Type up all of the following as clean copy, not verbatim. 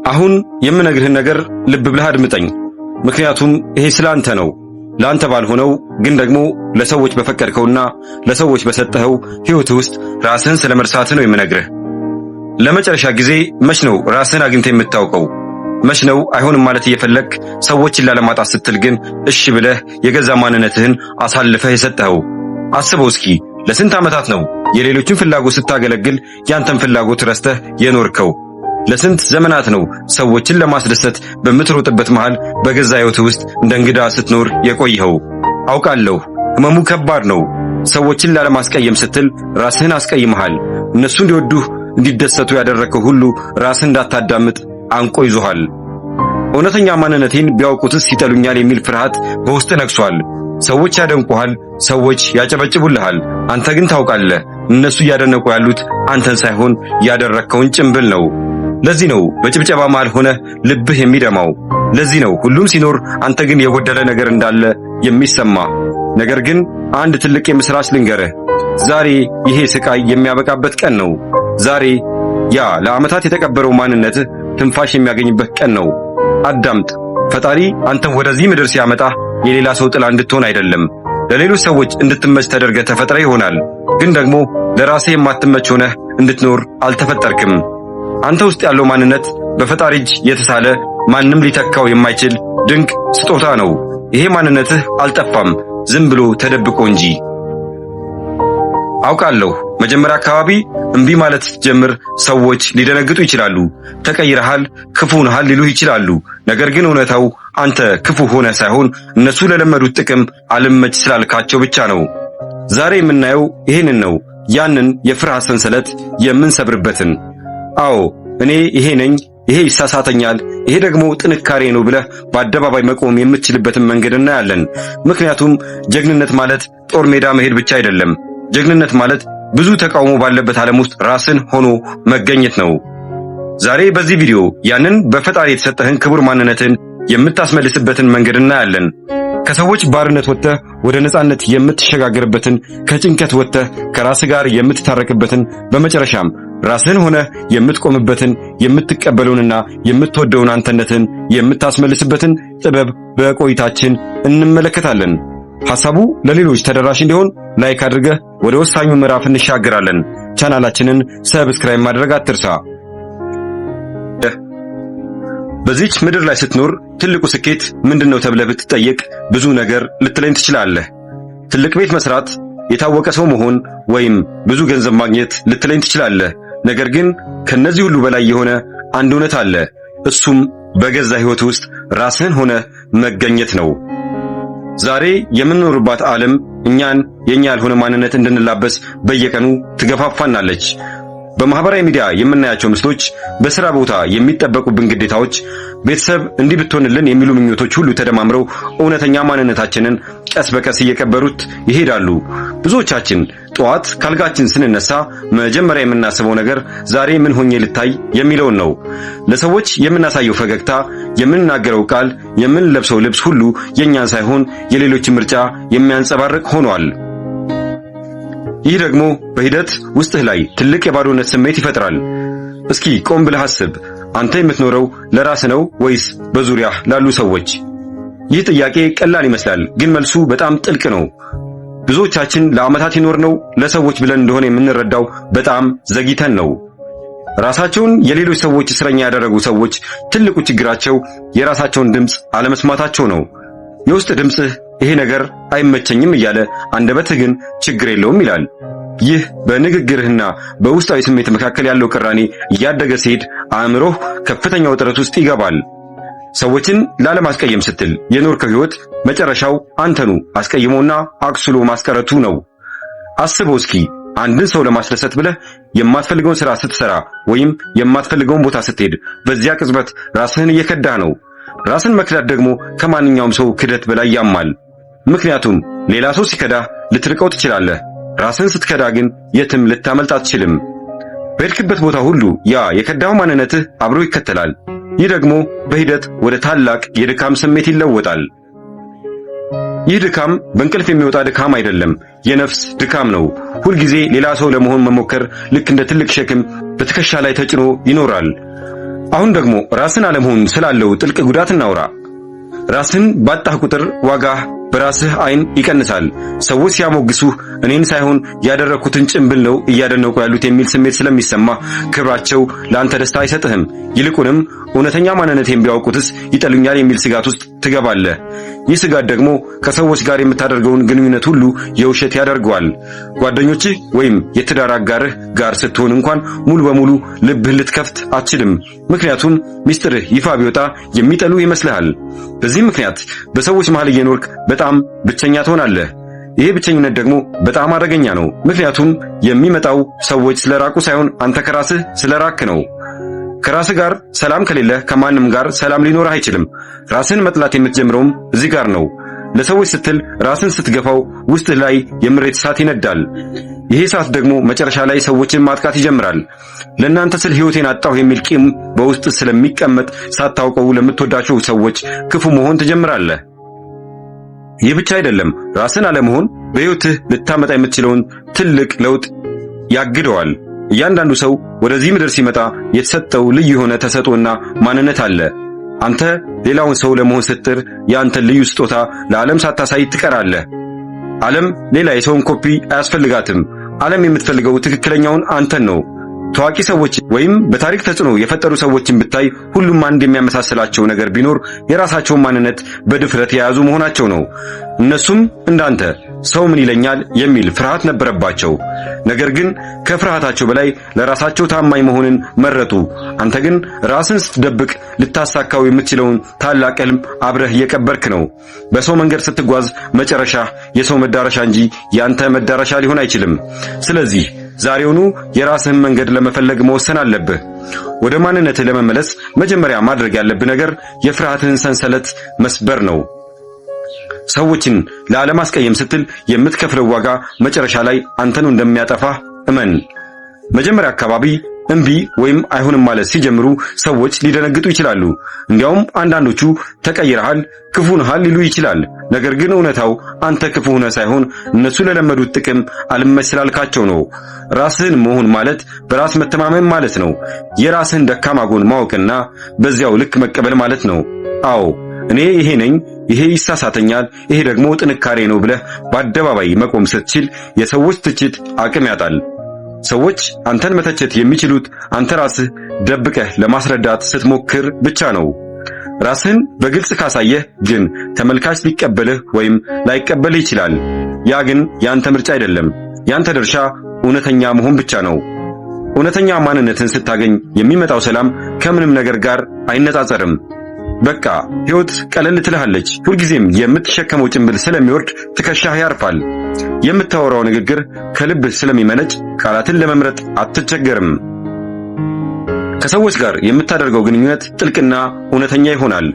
አሁን የምነግርህን ነገር ልብ ብለህ አድምጠኝ። ምክንያቱም ይሄ ስላንተ ነው። ላንተ ባልሆነው ግን ደግሞ ለሰዎች በፈቀድከውና ለሰዎች በሰጠኸው ሕይወትህ ውስጥ ራስህን ስለመርሳትህ ነው የምነግርህ። ለመጨረሻ ጊዜ መች ነው ራስህን አግኝተህ የምታውቀው? መች ነው አይሆንም ማለት እየፈለክ ሰዎችን ላለማጣት ስትል ግን እሺ ብለህ የገዛ ማንነትህን አሳልፈህ የሰጠኸው? አስበው እስኪ። ለስንት ዓመታት ነው የሌሎችን ፍላጎት ስታገለግል ያንተን ፍላጎት ረስተህ የኖርከው? ለስንት ዘመናት ነው ሰዎችን ለማስደሰት በምትሮጥበት መሃል በገዛ ሕይወትህ ውስጥ እንደ እንግዳ ስትኖር የቆየኸው? አውቃለሁ ሕመሙ ከባድ ነው። ሰዎችን ላለማስቀየም ስትል ራስህን አስቀይመሃል። እነሱ እንዲወዱህ እንዲደሰቱ ያደረግከው ሁሉ ራስህን እንዳታዳምጥ አንቆ ይዞሃል። እውነተኛ ማንነቴን ቢያውቁትስ ይጠሉኛል የሚል ፍርሃት በውስጥ ነግሷል። ሰዎች ያደንቁሃል፣ ሰዎች ያጨበጭቡልሃል። አንተ ግን ታውቃለህ እነሱ እያደነቁ ያሉት አንተን ሳይሆን ያደረግከውን ጭምብል ነው። ለዚህ ነው በጭብጨባ መሃል ሆነህ ልብህ የሚደማው። ለዚህ ነው ሁሉም ሲኖር አንተ ግን የጎደለ ነገር እንዳለ የሚሰማ። ነገር ግን አንድ ትልቅ የምስራች ልንገርህ። ዛሬ ይሄ ስቃይ የሚያበቃበት ቀን ነው። ዛሬ ያ ለዓመታት የተቀበረው ማንነትህ ትንፋሽ የሚያገኝበት ቀን ነው። አዳምጥ። ፈጣሪ አንተን ወደዚህ ምድር ሲያመጣ የሌላ ሰው ጥላ እንድትሆን አይደለም። ለሌሎች ሰዎች እንድትመች ተደርገህ ተፈጥረህ ይሆናል። ግን ደግሞ ለራስህ የማትመች ሆነህ እንድትኖር አልተፈጠርክም። አንተ ውስጥ ያለው ማንነት በፈጣሪ እጅ የተሳለ ማንም ሊተካው የማይችል ድንቅ ስጦታ ነው። ይሄ ማንነትህ አልጠፋም፣ ዝም ብሎ ተደብቆ እንጂ። አውቃለሁ መጀመሪያ አካባቢ እምቢ ማለት ስትጀምር ሰዎች ሊደነግጡ ይችላሉ። ተቀይረሃል፣ ክፉ ሆነሃል ሊሉህ ይችላሉ። ነገር ግን እውነታው አንተ ክፉ ሆነ ሳይሆን እነሱ ለለመዱት ጥቅም አልመች ስላልካቸው ብቻ ነው። ዛሬ የምናየው ይሄንን ነው፣ ያንን የፍርሃት ሰንሰለት የምንሰብርበትን። አዎ እኔ ይሄ ነኝ፣ ይሄ ይሳሳተኛል፣ ይሄ ደግሞ ጥንካሬ ነው ብለህ በአደባባይ መቆም የምትችልበትን መንገድ እናያለን። ምክንያቱም ጀግንነት ማለት ጦር ሜዳ መሄድ ብቻ አይደለም። ጀግንነት ማለት ብዙ ተቃውሞ ባለበት ዓለም ውስጥ ራስን ሆኖ መገኘት ነው። ዛሬ በዚህ ቪዲዮ ያንን በፈጣሪ የተሰጠህን ክቡር ማንነትን የምታስመልስበትን መንገድ እናያለን። ከሰዎች ባርነት ወጥተህ ወደ ነጻነት የምትሸጋገርበትን፣ ከጭንቀት ወጥተህ ከራስህ ጋር የምትታረቅበትን፣ በመጨረሻም ራስህን ሆነ የምትቆምበትን፣ የምትቀበለውንና የምትወደውን አንተነትን የምታስመልስበትን ጥበብ በቆይታችን እንመለከታለን። ሐሳቡ ለሌሎች ተደራሽ እንዲሆን ላይክ አድርገህ ወደ ወሳኙ ምዕራፍ እንሻገራለን። ቻናላችንን ሰብስክራይብ ማድረግ አትርሳ። በዚች ምድር ላይ ስትኖር ትልቁ ስኬት ምንድነው ተብለህ ብትጠየቅ ብዙ ነገር ልትለኝ ትችላለህ። ትልቅ ቤት መስራት፣ የታወቀ ሰው መሆን ወይም ብዙ ገንዘብ ማግኘት ልትለኝ ትችላለህ። ነገር ግን ከነዚህ ሁሉ በላይ የሆነ አንድ እውነት አለ። እሱም በገዛ ሕይወት ውስጥ ራስህን ሆነ መገኘት ነው። ዛሬ የምንኖርባት ዓለም እኛን የኛ ያልሆነ ማንነት እንድንላበስ በየቀኑ ትገፋፋናለች። በማህበራዊ ሚዲያ የምናያቸው ምስሎች፣ በሥራ ቦታ የሚጠበቁብን ግዴታዎች፣ ቤተሰብ እንዲህ ብትሆንልን የሚሉ ምኞቶች ሁሉ ተደማምረው እውነተኛ ማንነታችንን ቀስ በቀስ እየቀበሩት ይሄዳሉ። ብዙዎቻችን ጠዋት ካልጋችን ስንነሳ መጀመሪያ የምናስበው ነገር ዛሬ ምን ሆኜ ልታይ የሚለውን ነው። ለሰዎች የምናሳየው ፈገግታ፣ የምንናገረው ቃል፣ የምንለብሰው ልብስ ሁሉ የኛን ሳይሆን የሌሎችን ምርጫ የሚያንጸባርቅ ሆኗል። ይህ ደግሞ በሂደት ውስጥህ ላይ ትልቅ የባዶነት ስሜት ይፈጥራል። እስኪ ቆም ብለህ አስብ። አንተ የምትኖረው ለራስህ ነው ወይስ በዙሪያህ ላሉ ሰዎች? ይህ ጥያቄ ቀላል ይመስላል፣ ግን መልሱ በጣም ጥልቅ ነው። ብዙዎቻችን ለዓመታት የኖርነው ለሰዎች ብለን እንደሆነ የምንረዳው በጣም ዘግይተን ነው። ራሳቸውን የሌሎች ሰዎች እስረኛ ያደረጉ ሰዎች ትልቁ ችግራቸው የራሳቸውን ድምፅ አለመስማታቸው ነው። የውስጥ ድምፅህ ይሄ ነገር አይመቸኝም እያለ አንደበትህ ግን ችግር የለውም ይላል። ይህ በንግግርህና በውስጣዊ ስሜት መካከል ያለው ቅራኔ እያደገ ሲሄድ አእምሮህ ከፍተኛ ውጥረት ውስጥ ይገባል። ሰዎችን ላለማስቀየም ስትል የኖርከው ሕይወት መጨረሻው አንተኑ አስቀይሞና አክስሎ ማስቀረቱ ነው። አስበው እስኪ አንድን ሰው ለማስደሰት ብለህ የማትፈልገውን ሥራ ስትሰራ ወይም የማትፈልገውን ቦታ ስትሄድ በዚያ ቅጽበት ራስህን እየከዳህ ነው። ራስን መክዳት ደግሞ ከማንኛውም ሰው ክደት በላይ ያማል። ምክንያቱም ሌላ ሰው ሲከዳህ ልትርቀው ትችላለህ። ራስን ስትከዳ ግን የትም ልታመልጥ አትችልም። በሄድክበት ቦታ ሁሉ ያ የከዳው ማንነትህ አብሮ ይከተላል። ይህ ደግሞ በሂደት ወደ ታላቅ የድካም ስሜት ይለወጣል። ይህ ድካም በእንቅልፍ የሚወጣ ድካም አይደለም፣ የነፍስ ድካም ነው። ሁልጊዜ ሌላ ሰው ለመሆን መሞከር ልክ እንደ ትልቅ ሸክም በትከሻ ላይ ተጭኖ ይኖራል። አሁን ደግሞ ራስን አለመሆን ስላለው ጥልቅ ጉዳት እናውራ። ራስን ባጣህ ቁጥር ዋጋህ በራስህ አይን ይቀንሳል። ሰዎች ሲያሞግሱህ እኔን ሳይሆን ያደረኩትን ጭንብል ነው እያደነቁ ያሉት የሚል ስሜት ስለሚሰማ ክብራቸው ለአንተ ደስታ አይሰጥህም። ይልቁንም እውነተኛ ማንነቴን ቢያውቁትስ ይጠሉኛል የሚል ስጋት ውስጥ ትገባለህ። ይህ ስጋት ደግሞ ከሰዎች ጋር የምታደርገውን ግንኙነት ሁሉ የውሸት ያደርገዋል። ጓደኞችህ ወይም የትዳር አጋርህ ጋር ስትሆን እንኳን ሙሉ በሙሉ ልብህ ልትከፍት አትችልም። ምክንያቱም ሚስጥርህ ይፋ ቢወጣ የሚጠሉ ይመስልሃል። በዚህ ምክንያት በሰዎች መሃል እየኖርክ በጣም ብቸኛ ትሆናለህ። ይሄ ብቸኝነት ደግሞ በጣም አደገኛ ነው። ምክንያቱም የሚመጣው ሰዎች ስለራቁ ሳይሆን አንተ ከራስህ ስለራክ ነው። ከራስህ ጋር ሰላም ከሌለ ከማንም ጋር ሰላም ሊኖርህ አይችልም። ራስን መጥላት የምትጀምረውም እዚህ ጋር ነው። ለሰዎች ስትል ራስን ስትገፋው ውስጥህ ላይ የምሬት እሳት ይነዳል። ይሄ እሳት ደግሞ መጨረሻ ላይ ሰዎችን ማጥቃት ይጀምራል። ለእናንተ ስል ሕይወቴን አጣሁ የሚል ቂም በውስጥ ስለሚቀመጥ ሳታውቀው ለምትወዳቸው ሰዎች ክፉ መሆን ትጀምራለህ። ይህ ብቻ አይደለም፣ ራስን አለመሆን በሕይወትህ ልታመጣ የምትችለውን ትልቅ ለውጥ ያግደዋል። እያንዳንዱ ሰው ወደዚህ ምድር ሲመጣ የተሰጠው ልዩ የሆነ ተሰጥኦና ማንነት አለ። አንተ ሌላውን ሰው ለመሆን ስትጥር የአንተን ልዩ ስጦታ ለዓለም ሳታሳይ ትቀራለህ። ዓለም ሌላ የሰውን ኮፒ አያስፈልጋትም። ዓለም የምትፈልገው ትክክለኛውን አንተን ነው። ታዋቂ ሰዎች ወይም በታሪክ ተጽዕኖ የፈጠሩ ሰዎችን ብታይ ሁሉም አንድ የሚያመሳስላቸው ነገር ቢኖር የራሳቸውን ማንነት በድፍረት የያዙ መሆናቸው ነው። እነሱም እንዳንተ ሰው ምን ይለኛል የሚል ፍርሃት ነበረባቸው። ነገር ግን ከፍርሃታቸው በላይ ለራሳቸው ታማኝ መሆንን መረጡ። አንተ ግን ራስን ስትደብቅ ልታሳካው የምትችለውን ታላቅ ሕልም አብረህ እየቀበርክ ነው። በሰው መንገድ ስትጓዝ መጨረሻ የሰው መዳረሻ እንጂ ያንተ መዳረሻ ሊሆን አይችልም። ስለዚህ ዛሬውኑ የራስህን መንገድ ለመፈለግ መወሰን አለብህ። ወደ ማንነትህ ለመመለስ መጀመሪያ ማድረግ ያለብህ ነገር የፍርሃትህን ሰንሰለት መስበር ነው። ሰዎችን ላለማስቀየም ስትል የምትከፍለው ዋጋ መጨረሻ ላይ አንተን እንደሚያጠፋህ እመን። መጀመሪያ አካባቢ እምቢ ወይም አይሆንም ማለት ሲጀምሩ ሰዎች ሊደነግጡ ይችላሉ። እንዲያውም አንዳንዶቹ ተቀይረሃል፣ ክፉ ነሃል ሊሉ ይችላል። ነገር ግን እውነታው አንተ ክፉ ሆነህ ሳይሆን እነሱ ለለመዱት ጥቅም አልመች ስላልካቸው ነው። ራስህን መሆን ማለት በራስ መተማመን ማለት ነው። የራስህን ደካማ ጎን ማወቅና በዚያው ልክ መቀበል ማለት ነው። አዎ እኔ ይሄ ነኝ፣ ይሄ ይሳሳተኛል፣ ይሄ ደግሞ ጥንካሬ ነው ብለህ በአደባባይ መቆም ስትችል የሰዎች ትችት አቅም ያጣል። ሰዎች አንተን መተቸት የሚችሉት አንተ ራስህ ደብቀህ ለማስረዳት ስትሞክር ብቻ ነው። ራስህን በግልጽ ካሳየህ ግን ተመልካች ሊቀበልህ ወይም ላይቀበልህ ይችላል። ያ ግን ያንተ ምርጫ አይደለም። ያንተ ድርሻ እውነተኛ መሆን ብቻ ነው። እውነተኛ ማንነትን ስታገኝ የሚመጣው ሰላም ከምንም ነገር ጋር አይነጻጸርም። በቃ ሕይወት ቀለል ትልሃለች። ሁልጊዜም የምትሸከመው ጭንብል ስለሚወርድ ትከሻህ ያርፋል። የምታወራው ንግግር ከልብህ ስለሚመነጭ ቃላትን ለመምረጥ አትቸገርም። ከሰዎች ጋር የምታደርገው ግንኙነት ጥልቅና እውነተኛ ይሆናል።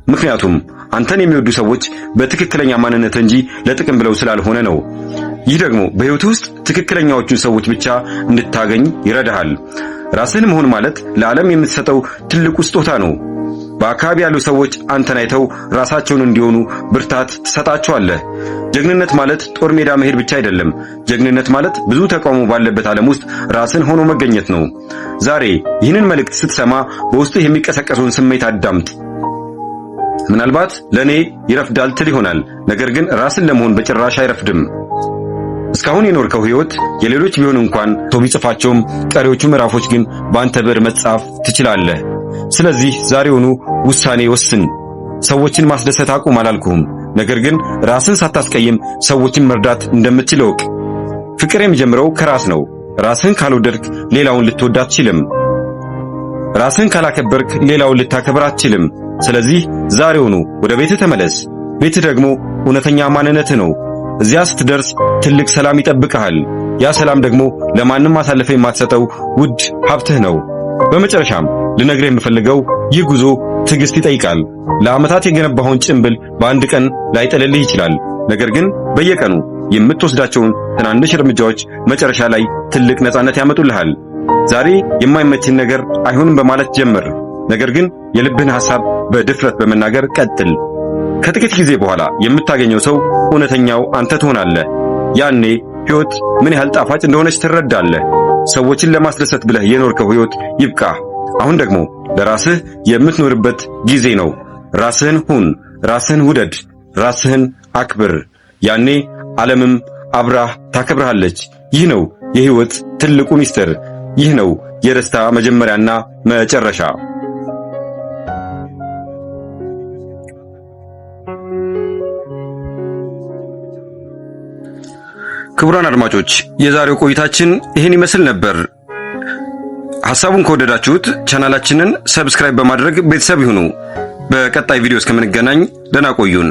ምክንያቱም አንተን የሚወዱ ሰዎች በትክክለኛ ማንነት እንጂ ለጥቅም ብለው ስላልሆነ ነው። ይህ ደግሞ በሕይወትህ ውስጥ ትክክለኛዎቹን ሰዎች ብቻ እንድታገኝ ይረዳሃል። ራስህን መሆን ማለት ለዓለም የምትሰጠው ትልቁ ስጦታ ነው። በአካባቢ ያሉ ሰዎች አንተን አይተው ራሳቸውን እንዲሆኑ ብርታት ትሰጣቸዋለህ። ጀግንነት ማለት ጦር ሜዳ መሄድ ብቻ አይደለም። ጀግንነት ማለት ብዙ ተቃውሞ ባለበት ዓለም ውስጥ ራስን ሆኖ መገኘት ነው። ዛሬ ይህንን መልእክት ስትሰማ በውስጥህ የሚቀሰቀሰውን ስሜት አዳምጥ። ምናልባት ለኔ ይረፍዳል ትል ይሆናል። ነገር ግን ራስን ለመሆን በጭራሽ አይረፍድም። እስካሁን የኖርከው ሕይወት የሌሎች ቢሆን እንኳን ሰው ቢጽፋቸውም ቀሪዎቹ ምዕራፎች ግን በአንተ ብዕር መጻፍ ትችላለህ። ስለዚህ ዛሬውኑ ውሳኔ ወስን። ሰዎችን ማስደሰት አቁም አላልኩህም፣ ነገር ግን ራስን ሳታስቀይም ሰዎችን መርዳት እንደምትችል እወቅ። ፍቅር የሚጀምረው ከራስ ነው። ራስን ካልወደድክ ሌላውን ልትወድ አትችልም። ራስን ካላከበርክ ሌላውን ልታከብር አትችልም። ስለዚህ ዛሬውኑ ወደ ቤትህ ተመለስ። ቤትህ ደግሞ እውነተኛ ማንነትህ ነው። እዚያ ስትደርስ ትልቅ ሰላም ይጠብቅሃል። ያ ሰላም ደግሞ ለማንም አሳልፈህ የማትሰጠው ውድ ሀብትህ ነው። በመጨረሻም ልነግርህ የምፈልገው ይህ ጉዞ ትዕግስት ይጠይቃል። ለዓመታት የገነባኸውን ጭንብል በአንድ ቀን ላይጥልልህ ይችላል። ነገር ግን በየቀኑ የምትወስዳቸውን ትናንሽ እርምጃዎች መጨረሻ ላይ ትልቅ ነጻነት ያመጡልሃል። ዛሬ የማይመችን ነገር አይሆንም በማለት ጀምር። ነገር ግን የልብህን ሐሳብ በድፍረት በመናገር ቀጥል። ከጥቂት ጊዜ በኋላ የምታገኘው ሰው እውነተኛው አንተ ትሆናለህ። ያኔ ሕይወት ምን ያህል ጣፋጭ እንደሆነች ትረዳለህ። ሰዎችን ለማስደሰት ብለህ የኖርከው ሕይወት ይብቃ። አሁን ደግሞ ለራስህ የምትኖርበት ጊዜ ነው። ራስህን ሁን፣ ራስህን ውደድ፣ ራስህን አክብር። ያኔ ዓለምም አብራህ ታከብርሃለች። ይህ ነው የሕይወት ትልቁ ሚስጥር። ይህ ነው የደስታ መጀመሪያና መጨረሻ። ክቡራን አድማጮች የዛሬው ቆይታችን ይህን ይመስል ነበር። ሐሳቡን ከወደዳችሁት ቻናላችንን ሰብስክራይብ በማድረግ ቤተሰብ ይሁኑ። በቀጣይ ቪዲዮ እስከምንገናኝ ደህና ቆዩን።